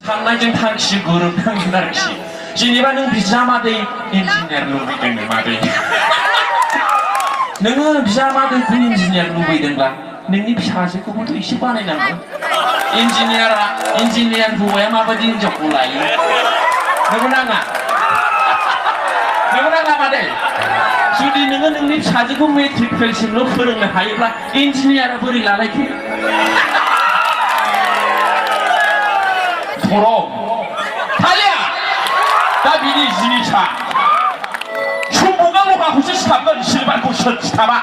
थांनायजों थांखि गोरोबनांगोन आरोखि जेनेबा नों बिजामादै इन्जिनियार लुबैदों मादै नोङो बिजामादैखौ इन्जिनियार लुबैदोंब्ला नोंनि फिसाजोखौबोथ' एसे बानायनांगोन इन्जिनियार हौवाया माबायदि हिनजावखौ लायो नंगौ नाङा मादै जुदि नोङो नोंनि फिसाजोखौ मेट्रिक फेलसिमल' फोरोंनो हायोब्ला इन्जिनियारा बोरै लालायखो धरम थालिया दा बिनि जिनिसा सम्बुगा लहाखौसो सिथाबगोन सिलभारखौ सिथाबा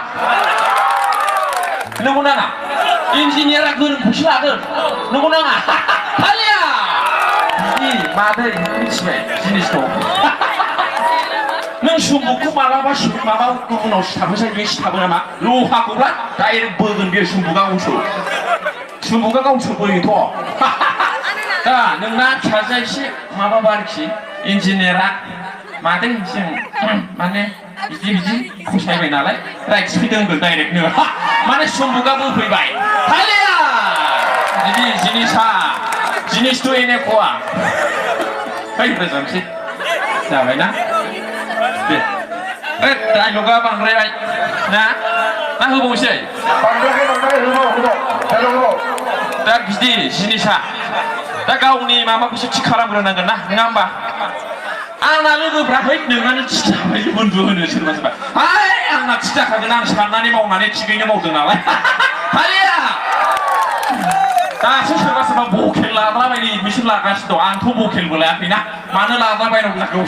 नंगौ नाङा इन्जिनियारा गोरोंखौसो लागोन नंगौ नाङा थालिया बिदि मादै मिथिबाय जिनिसखौ नों सम्बुखौ मालाबा माबा गुबुनाव सिथाबनोसै बे सिथाबो नामा लहाखौब्ला डाइरेक्ट बोगोन बे सम्बुगा गावसो बोयोथ' दा नोंना फिसाजोआ एसे माबाबा आरोखि इन्जिनियारा मादै जों माने बिदि फसायबाय नालाय राइट्स फैदों होनगोन डाइरेक्टनो माने सम्बुगा बोफैबाय थालिया बिदि जिनिसथ' एनेख'आ फै रोजाबसै जाबायना दे डाइलगा बांद्रायबाय ना होबावसै दा बिदि जिनिसा दा गावनि माबाखौसो थि खालामग्रोनांगोन ना नङा होमबा आंना लोगोफ्रा है नोंनानो थि जाबायमोनबो होनो सोरबा हाय आंना थि जाखागोन आं साननानै मावनानै थिगैनो मावदों नालाय हालिया दासो सोरबा बकेल लाद्राबायनो एडमिसन लागासिनो दं आंथ' बकेलबो लायाखैना मानो लाद्राबायनांगौ जाखो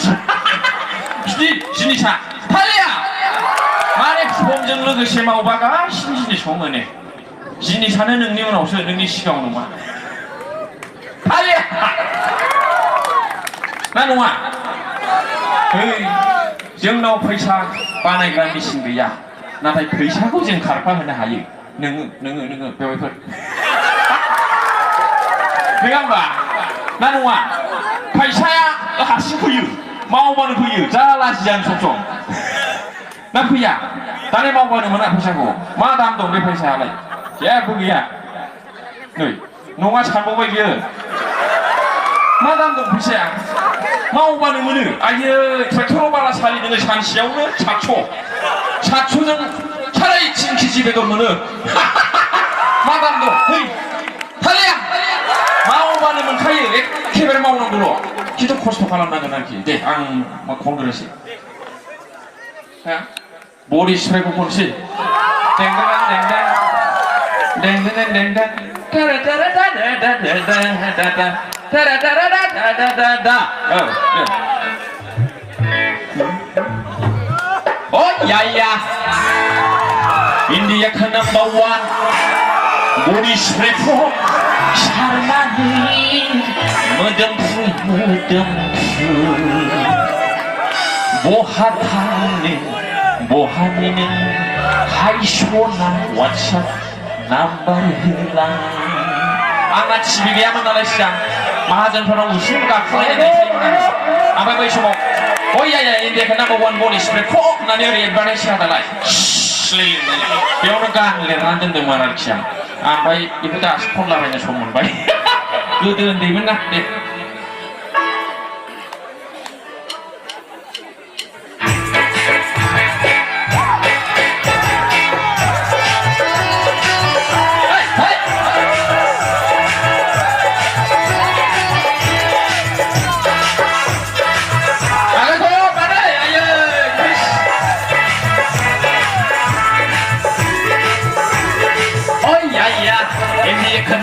बिदि जिनिसा थालिया माने समजों लोगोसे मावबा गासिबो जिनिसखौ मोनो जिनिसानो नोंनि उनावसो नोंनि सिगाङाव नङा थालिया ना नङा जोंनाव फैसा बानायग्रा मेसिन गैया नाथाय फैसाखौ जों खारफाहोनो हायो नोङो बेवहायफोर नङा होमबा ना नङा फैसाया हारसिं फैयो मावबानो फैयो जा लाजियानो सम ना फैया दालाय मावबानो मोना फैसाखौ मा दाम दं बे फैसायालाय जेबो गैया नै नङा सानबावबाय बियो मा दाम दं फैसाया मावबानो मोनो आयो ट्रेक्टराव बाला सालिदों सानसेयावनो 700जों 3.5 केजि बेदर मोनो मा दाम दं है थालिया मावबानो मोनखायो एखेबारे मावनांगौल' खिन्थु खस्थ' खालामनांगोन आरोखि दे आं खनग्रोनोसै बडि स्प्रेखौ खनसै Oh ya India kan number 1 body spray for Charmani Medempu Bohanine Hai Shona WhatsApp number hilang anak 집이 gaya nalar siang 마하전처럼 웃음 가까이 아마 그 시모 오야야 인데 그 number 1 body spray 콕 나녀리 advantage 하다가 배우는 간 레란든 등만 알지야 아마이 이보다 스폰라면에 소문 바이 그들은 되면 나대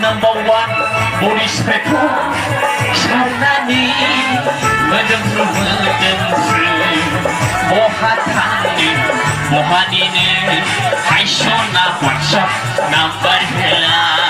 number 1 body spray Charmani Medempu Bohanine Hai Shona WhatsApp number hilang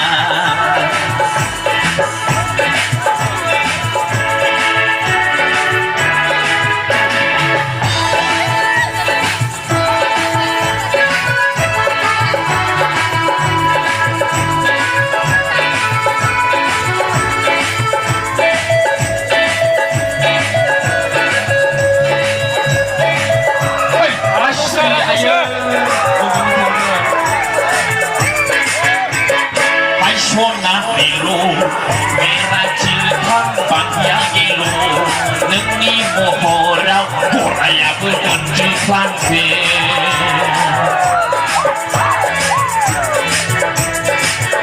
Hai Shona Biru Merah Cilhan 방향으로 능이 모호라 호라야부 연주판세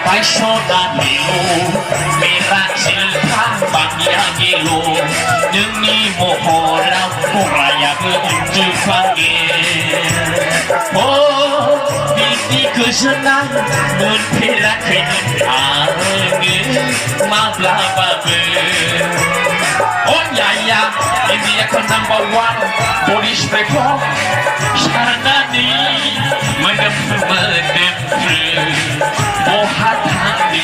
발소나미로 미라질 방향으로 능이 모호라 호라야부 연주판세 오 비비 그스나 문피라 그는 아흥을 마블라바브 온야야 인디아 그 넘버 원 보디 스펙터 샤나니 머덤프 모하타니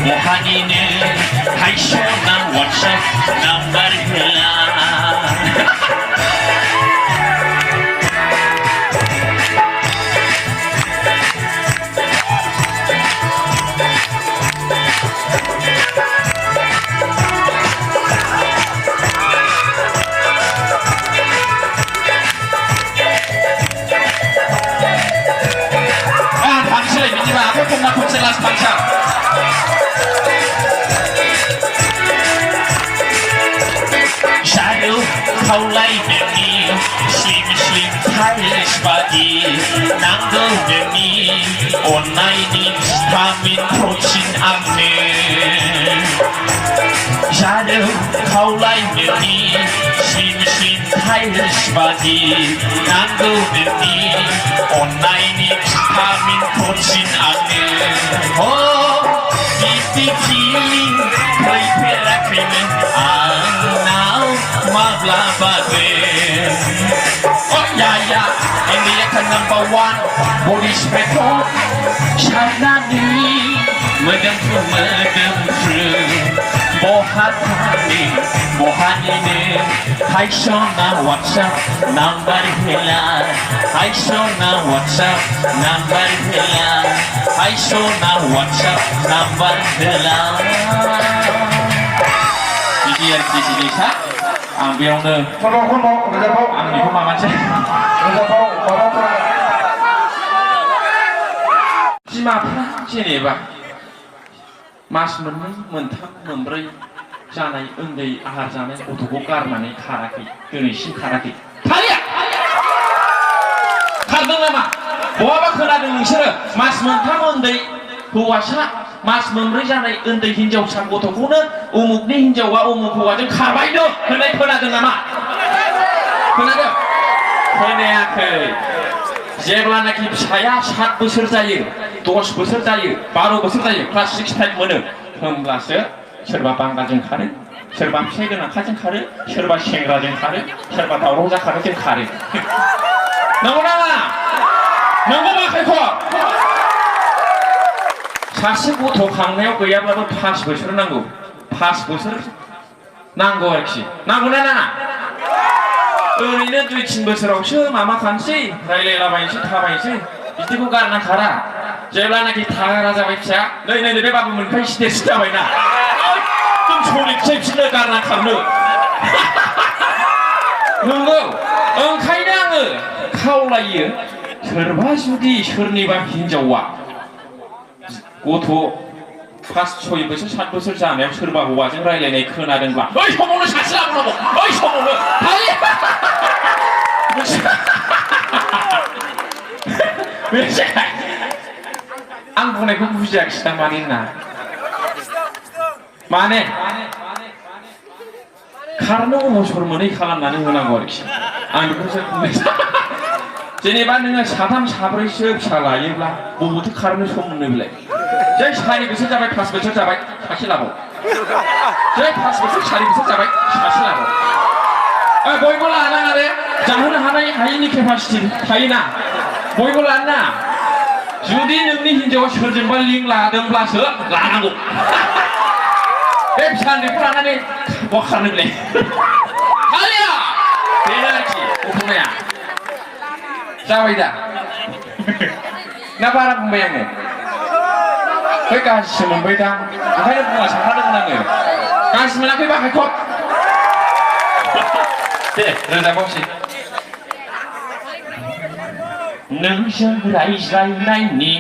모하니는 하이쇼나 워셔 남바리라 Pernah jelas bangsa Shadow kau lain ini Slim Thailand bagi Nanggo ini Online vitamin protein amin Shadow kau lain ini Slim Thailand bagi Nanggo ini Online vitamin protein amin Oh, titi Koi pera krimen Anau Mablababe Oh ya ya India kan number one Body spectrum Shanani Medempu Bohatani Bohanini Haishona WhatsApp Number hela Haishona WhatsApp Number hela Haishona WhatsApp Number hela Ini yang di sini sah Ambil on Ambil rumah macam Cima sini bah Mas mentang memberi जानाय उन्दै आहार जानाय गथ'खौ गारनानै खाराखै दिनैसिम खाराखै खालिया खारदों नामा बहाबा खोनादों नोंसोरो मास मोनथाम उन्दै हौवासा मास मोनब्रै जानाय उन्दै हिनजावसा गथ'खौनो उमुकनि हिनजावा उमुक हौवाजों खारबायनो होननाय खोनादों नामा खोनादों खोनायाखै जेब्लानाखि फिसाया 7 बोसोर जायो 10 बोसोर जायो 12 बोसोर जायो क्लास 6 टाइप मोनो होमब्लासो सोरबा बांगाजों खारो सोरबा फिसाइ गोनांखाजों खारो सोरबा सेंग्राजों खारो सोरबा दावराव जाखारोजों खारो नंगौ नामा नंगौ माखायख' सासे गथ' खांनायाव गैयाब्लाबो 5 बोसोर नांगौ 5 बोसोर नांगौ आरोखि नांगौ ना नाङा ओरैनो 2-3 बोसोरावसो मामा खानसै रायलायलाबायनोसै थाबायनोसै बिदिखौ गारना खारा जेब्लानाखि थागारा जाबाय फिसा नै बे बाबु मोनफाय स्टेज जाबायना एकदम सलिडसै बिसोरनो गारना खारनो नंगौ ओंखायनो आङो खावलायो सोरबा जुदि सोरनिबा हिनजावा गथ' 5-6 बोसोर 7 बोसोर जानायाव सोरबा हौवाजों रायलायनाय खोनादोंब्ला ओइ समावनो सासे लाबोनांगौ ओइ समावनो आं बुंनायखौ बुजियाखिसै ना माने ना माने खारनो अबसर मोनै खालामनानै होनांगौ आरोखि आं बेखौसो बुंनाय जेनेबा नोङो 3 4सो फिसा लायोब्ला बबेथो खारनो सम मोनो बेलाय जै 4 बोसोर जाबाय 5 बोसोर जाबाय सासे लाबाव जै 5 बोसोर 4 बोसोर जाबाय सासे लाबाव बयबो लानाङा रे जाहोनो हायैनि केपासिटि थायोना बयबो लाना जुदि नोंनि हिनजावा सोरजोंबा लिंक लादोंब्लासो लानांगौ बे फिसा उन्दैखौ लानानै बहा खारनो बिलाय खालिया बेनो आरोखि गथ'माया जाबाय दा ना बारा बुंबाय आङो बै गाज्रिसो मोनबाय दा ओंखायनो बुंना सानखादोंमोन आङो गाज्रि मोनाखै बाहायख' दे रोजाबावसै नोंजों रायज्लायनायनि